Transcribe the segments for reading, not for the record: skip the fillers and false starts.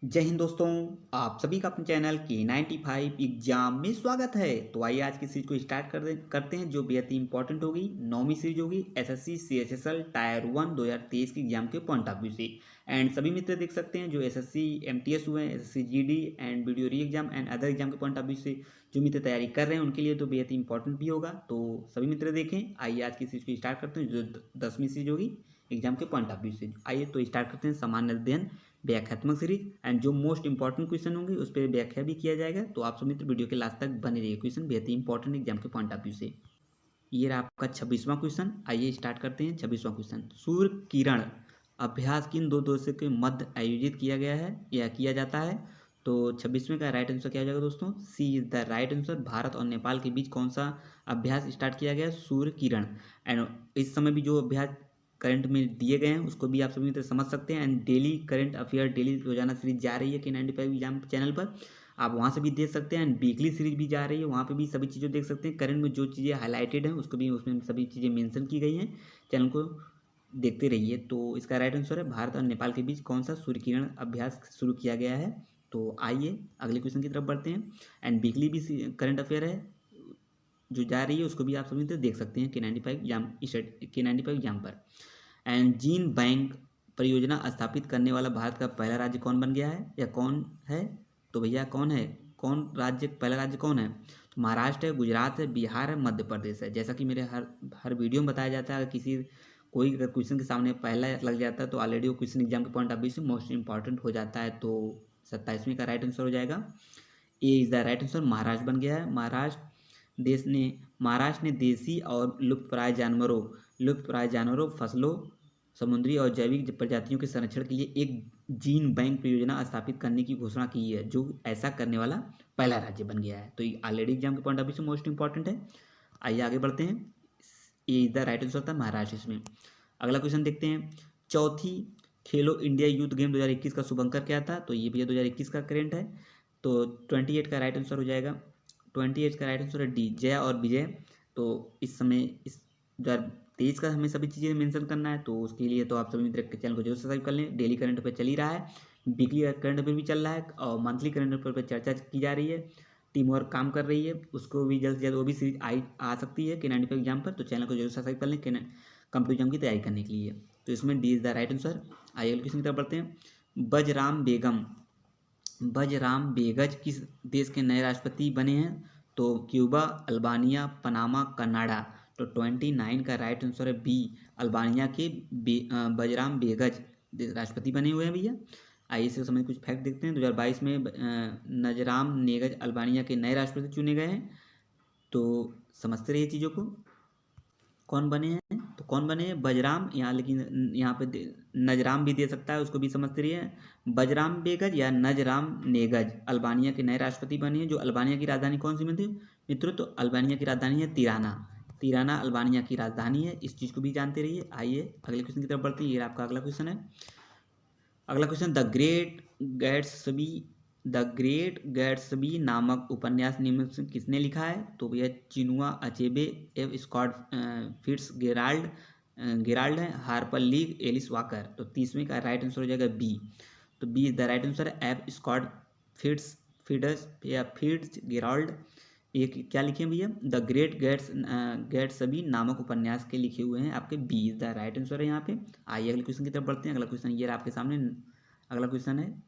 जय हिंद दोस्तों। आप सभी का अपने चैनल K95 एग्जाम में स्वागत है। तो आइए आज की सीरीज को स्टार्ट करते हैं जो बेहद ही इंपॉर्टेंट होगी। 9वीं सीरीज होगी एसएससी सीएचएसएल टायर 1 2023 के एग्जाम के पॉइंट ऑफ व्यू से। एंड सभी मित्र देख सकते हैं जो एसएससी एमटीएस हुए हैं, एसएससी जीडी एंड वीडियो री एग्जाम एंड अदर एग्जाम के पॉइंट ऑफ व्यू से जो मित्र तैयारी कर रहे हैं उनके लिए तो बेहद ही इंपॉर्टेंट भी होगा। तो सभी मित्र देखें। आइए आज की सीरीज को स्टार्ट करते हैं जो 10वीं सीरीज होगी एग्जाम के पॉइंट ऑफ व्यू से। आइए तो स्टार्ट करते हैं सामान्य अध्ययन व्याख्यात्मक सीरीज एंड जो मोस्ट इंपॉर्टेंट क्वेश्चन होंगे उस पर व्याख्या भी किया जाएगा। तो आप सब मित्र वीडियो के लास्ट तक बने रहिए, क्वेश्चन बेहद ही इंपॉर्टेंट एग्जाम के पॉइंट ऑफ व्यू से। ये रहा आपका 26वां क्वेश्चन। आइए स्टार्ट करते हैं 26वां क्वेश्चन। सूर्य किरण अभ्यास किन दो देशों के मध्य आयोजित किया गया है या किया जाता है? तो 26वें का राइट आंसर क्या हो जाएगा दोस्तों? C is the right answer. Bharat और नेपाल के बीच कौन सा अभ्यास स्टार्ट किया गया? सूर्य किरण। एंड इस समय भी जो अभ्यास करंट में दिए गए हैं उसको भी आप सभी मित्र समझ सकते हैं। And daily current affair daily रोजाना सीरीज जा रही है K95 एग्जाम चैनल पर, आप वहाँ से भी देख सकते हैं। एंड वीकली सीरीज भी जा रही है, वहाँ पे भी सभी चीज़ें देख सकते हैं। करंट में जो चीज़ें हाईलाइटेड हैं उसको भी उसमें सभी चीज़ें मेंशन की गई हैं। चैनल को देखते रहिए। तो इसका राइट आंसर है भारत और नेपाल के बीच कौन सा सूर्य किरण अभ्यास शुरू किया गया है। तो आइए अगले क्वेश्चन की तरफ बढ़ते हैं। एंड वीकली भी करंट अफेयर है जो जा रही है, उसको भी आप सभी तो देख सकते हैं K95 एग्जाम पर। एंड जीन बैंक परियोजना स्थापित करने वाला भारत का पहला राज्य कौन बन गया है या कौन है? तो भैया कौन है? पहला राज्य कौन है? तो महाराष्ट्र है, गुजरात है, बिहार है, मध्य प्रदेश है। जैसा कि मेरे हर वीडियो में बताया जाता है, अगर कोई अगर क्वेश्चन के सामने पहला लग जाता है तो ऑलरेडी वो क्वेश्चन एग्जाम के पॉइंट ऑफ व्यू से मोस्ट इंपॉर्टेंट हो जाता है। तो 27वें का राइट आंसर हो जाएगा A is the right answer. Maharashtra बन गया है। महाराष्ट्र ने देसी और लुप्तप्राय जानवरों, फसलों, समुद्री और जैविक प्रजातियों के संरक्षण के लिए एक जीन बैंक परियोजना स्थापित करने की घोषणा की है, जो ऐसा करने वाला पहला राज्य बन गया है। तो ये ऑलरेडी एग्जाम के पॉइंट ऑफ व्यू से मोस्ट इंपॉर्टेंट है। आइए आगे बढ़ते हैं। ये इज द राइट आंसर था महाराष्ट्र इसमें। अगला क्वेश्चन देखते हैं। चौथी खेलो इंडिया यूथ गेम 2021 का शुभंकर क्या था? तो ये भैया 2021 का करेंट है। तो 28 का राइट आंसर हो जाएगा। 28 का राइट आंसर है डी, जय और विजय। तो इस समय इस 2023 का हमें सभी चीज़ें मेंशन करना है, तो उसके लिए तो आप सभी मित्र चैनल को जरूर सब्सक्राइब कर लें। डेली करंट अफेयर चल ही रहा है, वीकली करंट अफेयर भी चल रहा है और मंथली करंट अफेयर पर चर्चा की जा रही है। टीम वर्क काम कर रही है, उसको भी जल्द से जल्द वो भी सीरीज आ सकती है K95 एग्जाम पर। तो चैनल को जरूर सब्सक्राइब कर लें कंप्यूटर एग्जाम की तैयारी करने के लिए। तो इसमें D is the right answer. आइए क्वेश्चन की तरफ बढ़ते हैं। बजराम बेगज किस देश के नए राष्ट्रपति बने हैं? तो क्यूबा, अल्बानिया, पनामा, कनाडा। तो 29 का राइट आंसर है बी, अल्बानिया के बजराम बेगज राष्ट्रपति बने हुए हैं भैया। आइए इससे समझ कुछ फैक्ट देखते हैं। 2022 में नजराम नेगज अल्बानिया के नए राष्ट्रपति चुने गए हैं। तो समझते रहिए चीज़ों को। कौन बने हैं? तो कौन बने हैं? बजराम, यहाँ लेकिन यहाँ पे नजराम भी दे सकता है, उसको भी समझते रहिए। बजराम बेगज या नजराम नेगज अल्बानिया के नए राष्ट्रपति बने हैं। जो अल्बानिया की राजधानी कौन सी में थी मित्रों? तो अल्बानिया की राजधानी है तिराना। तिराना अल्बानिया की राजधानी है, इस चीज़ को भी जानते रहिए। आइए अगले क्वेश्चन की तरफ बढ़ते हैं। ये आपका अगला क्वेश्चन है। अगला क्वेश्चन, द ग्रेट गैट्सबी नामक उपन्यास निम्न से किसने लिखा है? तो भैया Chinua Achebe, F Scott Fitzgerald है, हार्पर लीग, एलिस वॉकर। तो 30वें का राइट आंसर हो जाएगा बी। तो B is the right answer है, एफ स्कॉट फिट्स या फिट्स गेराल्ड। ये क्या लिखे हैं भैया? द ग्रेट गैट्सबी नामक उपन्यास के लिखे हुए हैं आपके। B is the right answer है यहाँ पे। आइए अगले क्वेश्चन की तरफ बढ़ते हैं। अगला क्वेश्चन ये रहा आपके सामने। अगला क्वेश्चन है,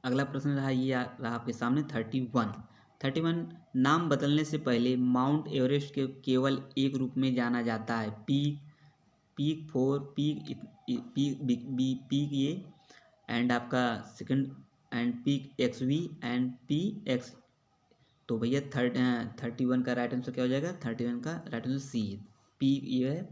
अगला प्रश्न रहा ये रहा आपके सामने 31। नाम बदलने से पहले माउंट एवरेस्ट के केवल एक रूप में जाना जाता है। पीक 4, पीक ये एंड आपका second and peak XV and PX। तो भैया 31 का राइट आंसर क्या हो जाएगा? 31 का राइट आंसर सी, पीक ये है।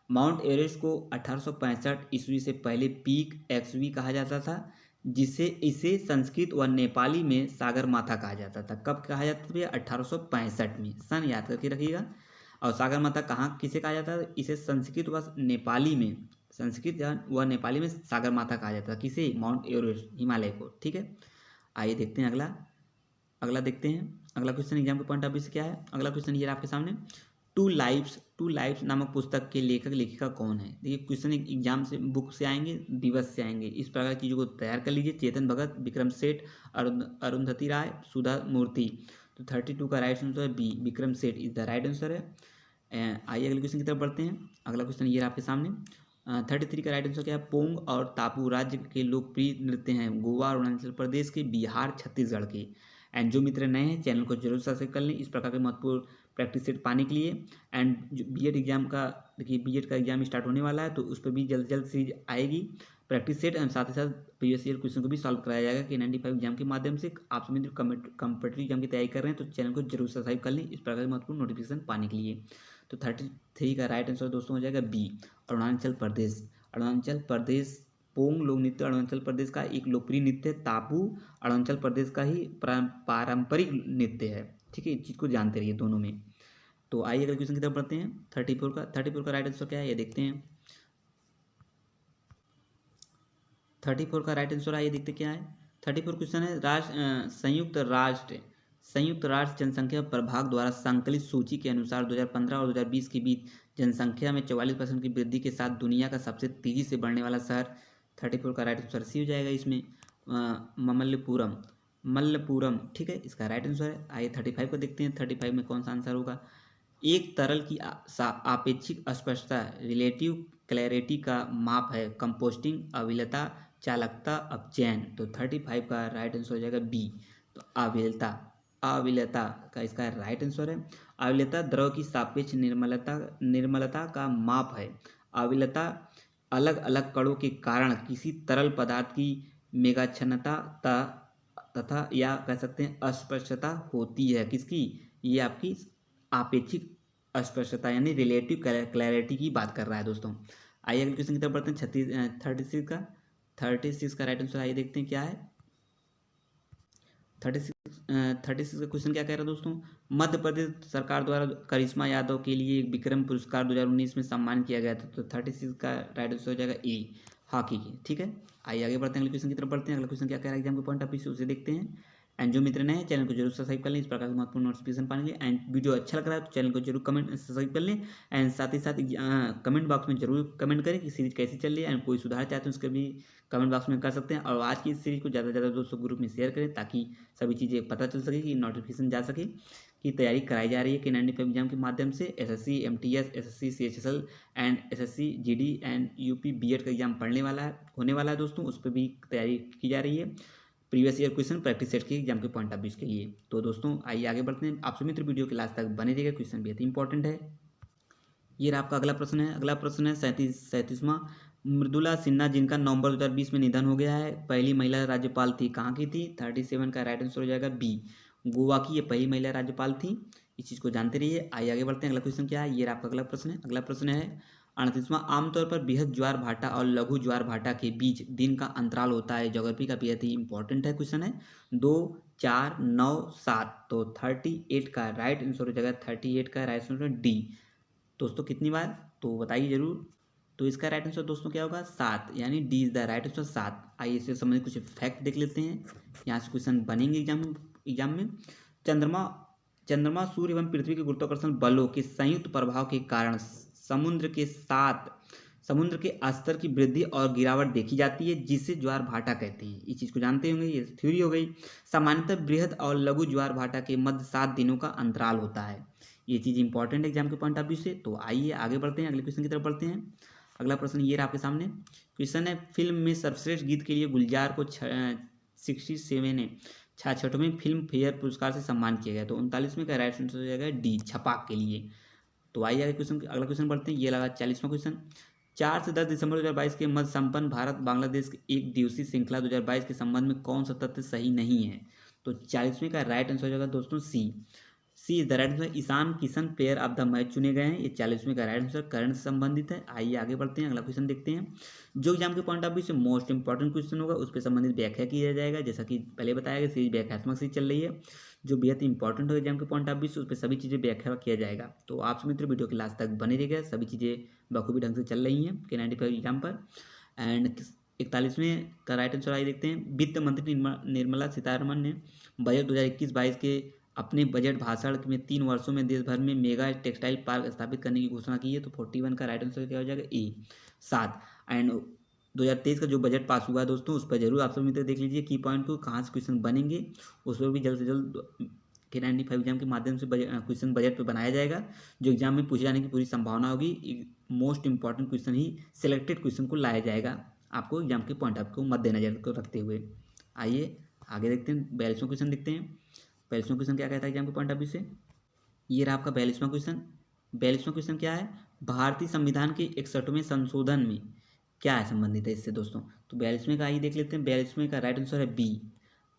माउंट एवरेस्ट को 1865 ईस्वी से पहले पीक XV कहा जाता था, जिसे इसे संस्कृत व नेपाली में सागर माथा कहा जाता था। कब कहा जाता था भैया? 1865 में। सन याद करके रखिएगा। और सागर माथा कहाँ किसे कहा जाता था? इसे संस्कृत व नेपाली में सागर माथा कहा जाता था। किसे? माउंट एवरेस्ट, हिमालय को। ठीक है, आइए देखते हैं अगला देखते हैं। अगला क्वेश्चन एग्जाम के पॉइंट ऑफ व्यू से क्या है। अगला क्वेश्चन ये आपके सामने। टू लाइफ्स टू लाइफ्स नामक पुस्तक के लेखक लेखिका कौन है। देखिए क्वेश्चन एग्जाम से बुक से आएंगे, दिवस से आएंगे, इस प्रकार की चीज़ों को तैयार कर लीजिए। चेतन भगत, विक्रम सेठ, अरुंधति राय, सुधा मूर्ति। तो 32 का राइट आंसर है B, Vikram Seth is the right answer है। आइए अगले क्वेश्चन की तरफ बढ़ते हैं। अगला क्वेश्चन ये रहा आपके सामने। 33 का राइट आंसर क्या है। पोंग और तापू राज्य के लोकप्रिय नृत्य हैं गोवा, अरुणाचल प्रदेश के, बिहार, छत्तीसगढ़ के। एंड जो मित्र नए हैं चैनल को जरूर सब्सक्राइब कर लें इस प्रकार के महत्वपूर्ण प्रैक्टिस सेट पाने के लिए। एंड जो बीएड एग्जाम का, देखिए बीएड का एग्जाम स्टार्ट होने वाला है तो उस पर भी जल्द जल्द सीरीज आएगी प्रैक्टिस सेट, एंड साथ ही साथ प्रीवियस ईयर क्वेश्चन को भी सॉल्व कराया जाएगा कि 95 एग्जाम के माध्यम से। आप सभी मित्र कम्पिटेटिव एग्जाम की तैयारी कर रहे हैं तो चैनल को जरूर सब्सक्राइब कर लें इस प्रकार के महत्वपूर्ण नोटिफिकेशन पाने के लिए। तो 33 का राइट आंसर दोस्तों हो जाएगा बी, अरुणाचल प्रदेश। अरुणाचल प्रदेश पोंग लोक नृत्य अरुणाचल प्रदेश का एक लोकप्रिय नृत्य है। तापू अरुणाचल प्रदेश का ही पारंपरिक नृत्य है। ठीक है, इस चीज़ को जानते रहिए दोनों में। तो आइए अगले क्वेश्चन की तरफ बढ़ते हैं। 34 का राइट आंसर क्या है ये देखते हैं। 34 का राइट आंसर आइए देखते क्या है। 34 क्वेश्चन है संयुक्त राष्ट्र जनसंख्या प्रभाग द्वारा संकलित सूची के अनुसार 2015 और 2020 के बीच जनसंख्या में 44% की वृद्धि के साथ दुनिया का सबसे तेजी से बढ़ने वाला शहर। 34 का राइट आंसर सी हो जाएगा इसमें, मल्लपुरम। ठीक है, इसका राइट आंसर है। आइए 35 को देखते हैं। 35 में कौन सा आंसर होगा। एक तरल की आपेक्षिक स्पष्टता रिलेटिव क्लैरिटी का माप है। कंपोस्टिंग, अविलता, चालकता, अपचयन। तो 35 का राइट आंसर हो जाएगा बी, तो अविलता का इसका राइट आंसर है। अविलता द्रव की सापेक्ष निर्मलता का माप है। अविलता अलग अलग कणों के कारण किसी तरल पदार्थ की मेघाच्छन्नता तथा या कह सकते हैं अस्पष्टता होती है। किसकी, ये आपकी आपेक्षिक अस्पष्टता यानी रिलेटिव क्लैरिटी की बात कर रहा है दोस्तों। आइए अगले क्वेश्चन की तरफ बढ़ते हैं। 36 का राइट आंसर आइए देखते हैं क्या है। 36 का क्वेश्चन क्या कह रहा है दोस्तों। मध्य प्रदेश सरकार द्वारा करिश्मा यादव के लिए एक विक्रम पुरस्कार 2019 में सम्मानित किया गया था। तो 36 का राइट आंसर हो जाएगा ए, हॉकी की। ठीक है, आइए आगे बढ़ते हैं, अगले क्वेश्चन की तरफ बढ़ते हैं। अगला क्वेश्चन क्या कह रहा है एग्जाम के पॉइंट ऑफ व्यू से, उसे देखते हैं। एंड जो मित्र नए चैनल को जरूर सब्सक्राइब कर लें इस प्रकार के महत्वपूर्ण नोटिफिकेशन पाने के लिए। एंड वीडियो अच्छा लग रहा है तो चैनल को जरूर कमेंट सब्सक्राइब कर लें। एंड साथ ही साथ कमेंट बॉक्स में जरूर कमेंट करें कि सीरीज कैसी चल रही है, एंड कोई सुधार चाहते हैं उसके भी कमेंट बॉक्स में कर सकते हैं। और आज की इस सीरीज को ज़्यादा से ज़्यादा दोस्तों ग्रुप में शेयर करें ताकि सभी चीज़ें पता चल सके, कि नोटिफिकेशन जा सके की तैयारी कराई जा रही है कि 95 एग्जाम के माध्यम से। SSC MTS, SSC CHSL and SSC GD and UP BEd का एग्जाम होने वाला है दोस्तों, उस पर भी तैयारी की जा रही है previous year question practice set के एग्जाम के पॉइंट ऑफ व्यू के लिए। तो दोस्तों आइए आगे बढ़ते हैं। आप सभी मित्र वीडियो के लास्ट तक बने रहिएगा, क्वेश्चन बेहद इंपॉर्टेंट है। ये रहा आपका अगला प्रश्न है। अगला प्रश्न है 37वां। मृदुला सिन्हा जिनका नवंबर 2020 में निधन हो गया है, पहली महिला राज्यपाल थी, कहाँ की थी। 37 का राइट आंसर हो जाएगा बी, गोवा की ये पहली महिला राज्यपाल थी। इस चीज़ को जानते रहिए। आइए आगे बढ़ते हैं। अगला क्वेश्चन क्या है, ये रहा आपका अगला प्रश्न है। अगला प्रश्न है 38वां। आमतौर पर बृहद ज्वार भाटा और लघु ज्वार भाटा के बीच दिन का अंतराल होता है। ज्योग्राफी का बेहद ही इंपॉर्टेंट है क्वेश्चन है। 2, 4, 9, 7। तो 38 का राइट आंसर हो जाएगा, 38 का राइट आंसर डी दोस्तों। कितनी बार तो बताइए जरूर। तो इसका राइट आंसर दोस्तों क्या होगा, 7, यानी D is the right answer 7। आइए इससे संबंधित कुछ फैक्ट देख लेते हैं, यहाँ से क्वेश्चन बनेंगे एग्जाम में। चंद्रमा सूर्य एवं पृथ्वी के गुरुत्वाकर्षण बलों के संयुक्त प्रभाव के कारण समुद्र के स्तर की वृद्धि और गिरावट देखी जाती है, जिसे ज्वार भाटा कहते हैं। इस चीज को जानते होंगे, ये थ्योरी हो गई। सामान्यतः बृहद और लघु ज्वार भाटा के मध्य 7 दिनों का अंतराल होता है। ये चीज़ इंपॉर्टेंट है एग्जाम के पॉइंट ऑफ व्यू से। तो आइए आगे बढ़ते हैं, अगले क्वेश्चन की तरफ बढ़ते हैं। अगला प्रश्न ये रहा आपके सामने। क्वेश्चन है फिल्म में सर्वश्रेष्ठ गीत के लिए गुलजार को 66वें फिल्म फेयर पुरस्कार से सम्मान किया गया। तो 39वें का राइट आंसर हो जाएगा डी, छपाक के लिए। तो आइए अगला क्वेश्चन बढ़ते हैं। ये लगा 40वां क्वेश्चन। 4 से 10 दिसंबर 2022 के मध्य संपन्न भारत बांग्लादेश की एक दिवसीय श्रृंखला 2022 के संबंध में कौन सा तथ्य सही नहीं है। तो 40वें का राइट आंसर हो जाएगा दोस्तों C is the right answer. Ishan Kishan player of the match चुने गए हैं। ये 40वें का राइट आंसर करंट से संबंधित है। आइए आगे बढ़ते हैं, अगला क्वेश्चन देखते हैं। जो एग्जाम के पॉइंट ऑफ व्यू से मोस्ट इंपॉर्टेंट क्वेश्चन होगा उस पर संबंधित व्याख्या किया जाएगा। जैसा कि पहले बताया गया, सीरीज व्याख्यात्मक सीरीज चल रही है जो बेहद इंपॉर्टेंट होगा एग्जाम के पॉइंट ऑफ व्यू से, उस पर सभी चीज़ें व्याख्या किया जाएगा। तो आप मित्र वीडियो के लास्ट तक बने रहिएगा, सभी चीज़ें बखूबी ढंग से चल रही हैं के 95 एग्जाम पर। एंड 41वें का राइट आंसर आइए देखते हैं। वित्त मंत्री निर्मला सीतारमण ने बजट 2021-22 के अपने बजट भाषण में 3 वर्षों में देश भर में मेगा टेक्सटाइल पार्क स्थापित करने की घोषणा की है। तो 41 का राइट आंसर क्या हो जाएगा? ए 7। एंड 2023 का जो बजट पास हुआ है दोस्तों, उस पर जरूर आप सब मित्र देख लीजिए की पॉइंट को, कहाँ से क्वेश्चन बनेंगे उस पर भी जल्द से जल्द K95 एग्जाम के माध्यम से क्वेश्चन बजट पे बनाया जाएगा, जो एग्जाम में पूछे जाने की पूरी संभावना होगी। मोस्ट इंपॉर्टेंट क्वेश्चन ही सिलेक्टेड क्वेश्चन को लाया जाएगा आपको एग्जाम के पॉइंट ऑफ को मद्देनजर को रखते हुए। आइए आगे देखते हैं, 42वां क्वेश्चन देखते हैं। 42वां क्वेश्चन क्या कहता है एग्जाम के पॉइंट ऑफ व्यू से? ये रहा आपका 42वां क्वेश्चन। 42वां क्वेश्चन क्या है? भारतीय संविधान के 61वें संशोधन में क्या है संबंधित है इससे दोस्तों? तो 42वें का आइए देख लेते हैं। 42वें का राइट आंसर है बी।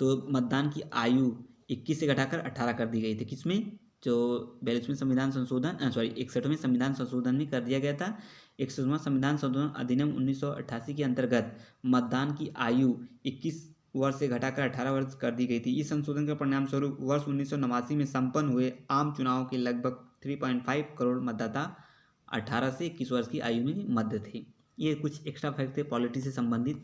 तो मतदान की आयु 21 से घटाकर 18 कर दी गई थी। किसमें? जो 42वें संविधान संशोधन 61वें संविधान संशोधन में कर दिया गया था। 61वां संविधान संशोधन अधिनियम 1988 के अंतर्गत मतदान की आयु 21 वर्ष से घटाकर 18 वर्ष कर दी गई थी। इस संशोधन के परिणाम स्वरूप वर्ष 1989 में संपन्न हुए आम चुनाव के लगभग 3.5 करोड़ मतदाता 18 से 21 वर्ष की आयु में मध्य थे। ये कुछ एक्स्ट्रा फैक्ट थे पॉलिटी से संबंधित।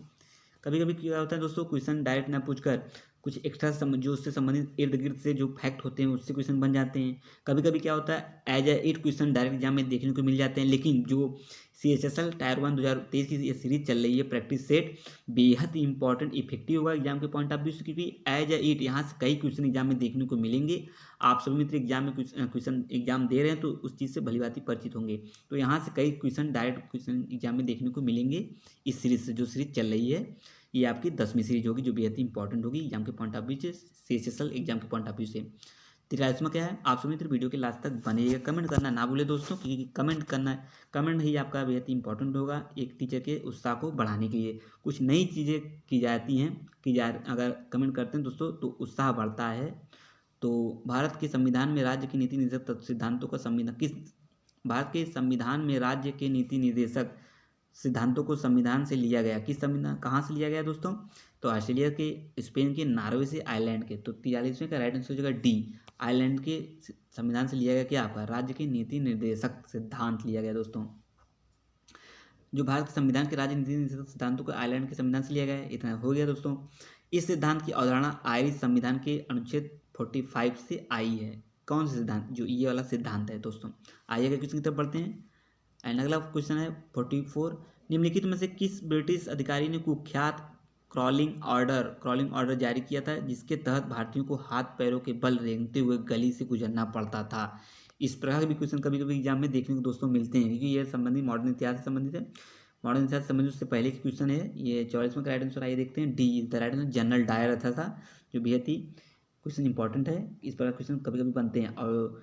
कभी कभी क्या होता है दोस्तों, क्वेश्चन डायरेक्ट ना पूछकर कुछ एक्स्ट्रा जो उससे संबंधित इर्द गिर्द से जो फैक्ट होते हैं उससे क्वेश्चन बन जाते हैं। कभी कभी क्या होता है, as a it question direct exam में देखने को मिल जाते हैं। लेकिन जो CHSL टायर 1 2023 की ये सीरीज चल रही है प्रैक्टिस सेट, बेहद इंपॉर्टेंट इफेक्टिव होगा एग्जाम के पॉइंट ऑफ व्यू से, क्योंकि एज ए इट यहाँ से कई क्वेश्चन एग्जाम में देखने को मिलेंगे। आप सभी मित्र एग्जाम में क्वेश्चन एग्जाम दे रहे हैं तो उस चीज़ से भली भांति परिचित होंगे। तो यहाँ से कई क्वेश्चन डायरेक्ट क्वेश्चन एग्जाम में देखने को मिलेंगे इस सीरीज से, जो सीरीज चल रही है। ये आपकी 10वीं सीरीज होगी, जो बेहद ही इंपॉर्टेंट होगी एग्जाम के पॉइंट ऑफ व्यू से, CHSL एग्जाम के पॉइंट ऑफ व्यू से। 43वां क्या है? आप सभी मित्र वीडियो के लास्ट तक बनेगा, कमेंट करना ना भूले दोस्तों, क्योंकि कमेंट ही आपका बेहद इंपॉर्टेंट होगा एक टीचर के उत्साह को बढ़ाने के लिए। कुछ नई चीज़ें की जाती हैं अगर कमेंट करते हैं दोस्तों तो उत्साह बढ़ता है। तो भारत के संविधान में राज्य के नीति निर्देशक सिद्धांतों का भारत के संविधान में राज्य के नीति निर्देशक सिद्धांतों को संविधान से लिया गया। किस संविधान, कहाँ से लिया गया दोस्तों? तो ऑस्ट्रेलिया के, स्पेन के, नॉर्वे से, आयरलैंड के। तो 43वें का राइट आंसर हो जाएगा डी, आयरलैंड के संविधान से लिया गया क्या आपका? राज्य के नीति निर्देशक सिद्धांत लिया गया दोस्तों। जो भारत के संविधान के राज्य नीति निर्देशक सिद्धांतों को आयरलैंड के संविधान से लिया गया है, इतना हो गया दोस्तों। इस सिद्धांत की अवधारणा आयरिश संविधान के अनुच्छेद 45 से आई है। कौन सा सिद्धांत? जो ये वाला सिद्धांत है दोस्तों। आइए अगर क्वेश्चन की तरफ बढ़ते हैं। एंड अगला क्वेश्चन है 44। निम्नलिखित में से किस ब्रिटिश अधिकारी ने कुख्यात क्रॉलिंग ऑर्डर जारी किया था, जिसके तहत भारतीयों को हाथ पैरों के बल रेंगते हुए गली से गुजरना पड़ता था? इस प्रकार के भी क्वेश्चन कभी कभी एग्जाम में देखने को दोस्तों मिलते हैं, क्योंकि ये संबंधित मॉडर्न इतिहास से संबंधित है। मॉडर्न इतिहास से संबंधित उससे पहले की क्वेश्चन है ये। 44वें का राइट आंसर आइए देखते हैं, D is the right answer. General Dyer था, जो बेहद ही क्वेश्चन इंपॉर्टेंट है। इस प्रकार क्वेश्चन कभी कभी बनते हैं। और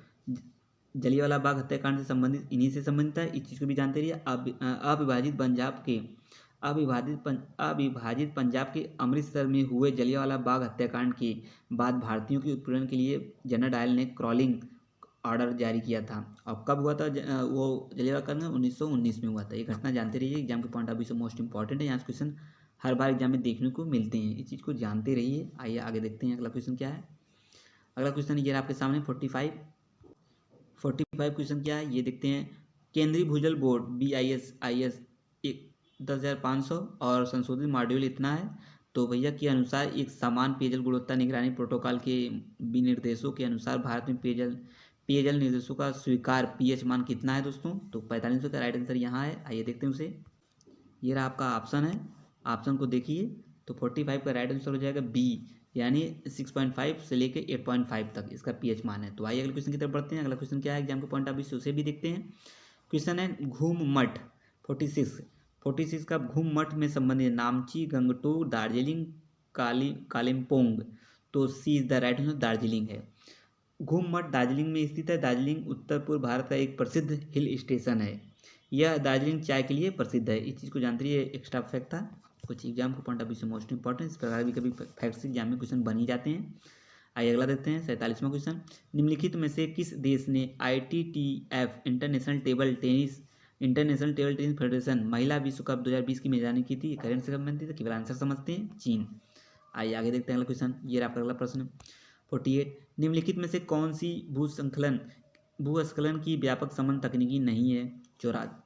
जलियांवाला बाग हत्याकांड से संबंधित, इन्हीं से संबंधित है, इस चीज़ को भी जानते रहिए। अविभाजित पंजाब के अमृतसर में हुए जलियांवाला बाग हत्याकांड के बाद भारतीयों के उत्पीड़न के लिए जनरल डायर ने क्रॉलिंग ऑर्डर जारी किया था। और कब हुआ था वो जलियांवाला कांड? 1919 में हुआ था। ये घटना जानते रहिए, एग्जाम के पॉइंट ऑफ व्यू से मोस्ट इंपॉर्टेंट है। यहाँ से क्वेश्चन हर बार एग्जाम में देखने को मिलते हैं, इस चीज़ को जानते रहिए। आइए आगे देखते हैं अगला क्वेश्चन क्या है। अगला क्वेश्चन ये आपके सामने 45 क्वेश्चन क्या है ये देखते हैं। केंद्रीय भूजल बोर्ड BIS 10,500 और संशोधित मॉड्यूल इतना है। तो भैया के अनुसार एक समान पेयजल गुणवत्ता निगरानी प्रोटोकॉल के विनिर्देशों के अनुसार भारत में पेयजल निर्देशों का स्वीकार pH मान कितना है दोस्तों? तो 45 का राइट आंसर यहाँ है। आइए देखते हैं उसे। ये रहा आपका ऑप्शन है, ऑप्शन को देखिए। तो 45 का राइट आंसर हो जाएगा बी, यानी 6.5 से लेके 8.5 तक इसका pH मान है। तो आइए अगले क्वेश्चन की तरफ बढ़ते हैं। अगला क्वेश्चन क्या है एग्जाम के पॉइंट ऑफ व्यू से, उसे भी देखते हैं। क्वेश्चन है घूम मठ 46 का घूम मठ में संबंधित नामची, गंगटोक, दार्जिलिंग, कालिम्पोंग। तो C is the right answer, Darjeeling है। घूम मठ दार्जिलिंग में स्थित है। दार्जिलिंग उत्तर पूर्व भारत का एक प्रसिद्ध हिल स्टेशन है। यह दार्जिलिंग चाय के लिए प्रसिद्ध है। इस चीज़ को जानते रहिए, एक्स्ट्रा फैक्ट था कुछ एग्जाम के पॉइंट ऑफ व्यू से मोस्ट इंपॉर्टेंट। इस प्रकार भी कभी फैक्ट्स एग्जाम में क्वेश्चन बन ही जाते हैं। आइए अगला देखते हैं 47वां क्वेश्चन। निम्नलिखित में से किस देश ने ITTF international table tennis federation महिला विश्व कप 2020 की मेजबानी की थी? करंट से संबंधित है, केवल आंसर समझते हैं, चीन। आइए आगे देखते हैं अगला क्वेश्चन। ये आपका अगला प्रश्न 48। निम्नलिखित में से कौन सी भूस्खलन की व्यापक समन तकनीकी नहीं है?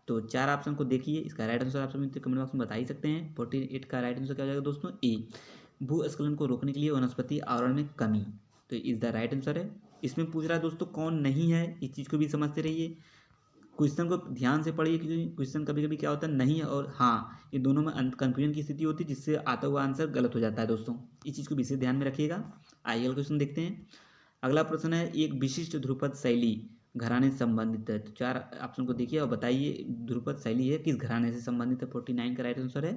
तो 4 ऑप्शन को देखिए, इसका राइट आंसर आप सभी कमेंट बॉक्स में बता ही सकते हैं। 48 का राइट आंसर क्या हो जाएगा दोस्तों? ए, भूस्खलन को रोकने के लिए वनस्पति आवरण में कमी। तो इज़ द राइट आंसर है। इसमें पूछ रहा है दोस्तों कौन नहीं है, इस चीज़ को भी समझते रहिए, क्वेश्चन को ध्यान से पढ़िए, क्योंकि क्वेश्चन कभी कभी क्या होता है नहीं है और हाँ, ये दोनों में कंफ्यूजन की स्थिति होती है, जिससे आता हुआ आंसर गलत हो जाता है दोस्तों। इस चीज़ को विशेष ध्यान में रखिएगा। आइए अगला क्वेश्चन देखते हैं। अगला प्रश्न है, एक विशिष्ट ध्रुपद शैली घराने से संबंधित है। तो 4 ऑप्शन को देखिए और बताइए ध्रुपद शैली है किस घराने से संबंधित है। 49 का राइट आंसर है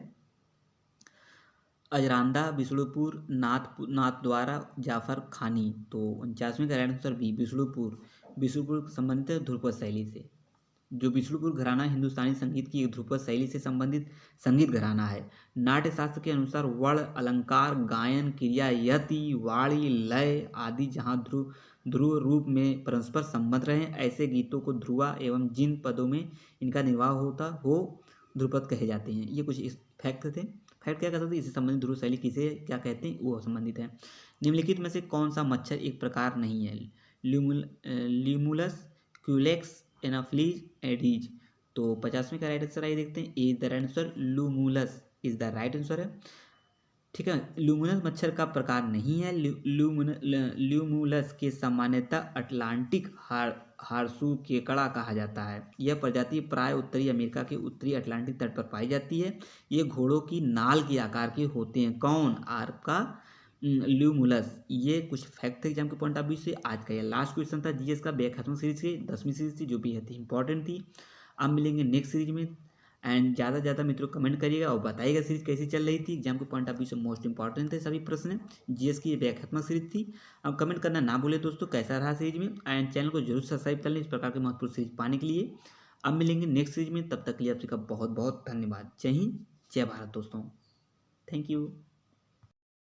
अजरांदा, विष्णुपुर, नाथद्वारा, जाफर खानी। तो 49वें का right answer B Bishnupur. Bishnupur संबंधित है ध्रुपद शैली से। जो विष्णुपुर घराना हिंदुस्तानी संगीत की एक ध्रुपद शैली से संबंधित संगीत घराना है। नाट्य शास्त्र के अनुसार वर्ण, अलंकार, गायन, क्रिया, यति, वाणी, लय आदि जहाँ ध्रुव ध्रुव रूप में परस्पर संबद्ध रहे, ऐसे गीतों को ध्रुवा एवं जिन पदों में इनका निर्वाह होता हो ध्रुपद कहे जाते हैं। ये कुछ इस फैक्ट थे। फैक्ट क्या कहते थे, इससे संबंधित ध्रुव शैली किसे क्या कहते हैं वो संबंधित है। निम्नलिखित में से कौन सा मच्छर एक प्रकार नहीं है। Limulus, Culex, Anopheles, Aedes. तो 50वें का राइट आंसर आइए देखते हैं। Is the right answer Limulus is the right answer है। ठीक है, ल्यूमुलस मच्छर का प्रकार नहीं है। ल्यूमुलस के सामान्यतः अटलांटिक हारसू केकड़ा कहा जाता है। यह प्रजाति प्राय उत्तरी अमेरिका के उत्तरी अटलांटिक तट पर पाई जाती है। ये घोड़ों की नाल के आकार के होते हैं। कौन? आपका ल्यूमुलस। ये कुछ फैक्ट थे एग्जाम के पॉइंट ऑफ व्यू से। आज का ये लास्ट क्वेश्चन था जीएस का व्याख्यात्मक सीरीज की 10वीं सीरीज थी, जो भी है इंपॉर्टेंट थी। अब मिलेंगे नेक्स्ट सीरीज में। एंड ज़्यादा से ज़्यादा मित्रों कमेंट करिएगा और बताइएगा सीरीज कैसी चल रही थी। एग्जाम के पॉइंट ऑफ व्यू से मोस्ट इंपॉर्टेंट थे सभी प्रश्न। जीएस की ये व्याख्यात्मक सीरीज थी। अब कमेंट करना ना भूले दोस्तों कैसा रहा सीरीज में। एंड चैनल को जरूर सब्सक्राइब कर लें इस प्रकार के महत्वपूर्ण सीरीज पाने के लिए। अब मिलेंगे नेक्स्ट सीरीज में, तब तक के लिए आप सबका बहुत बहुत धन्यवाद। जय हिंद, जय भारत दोस्तों। Thank you.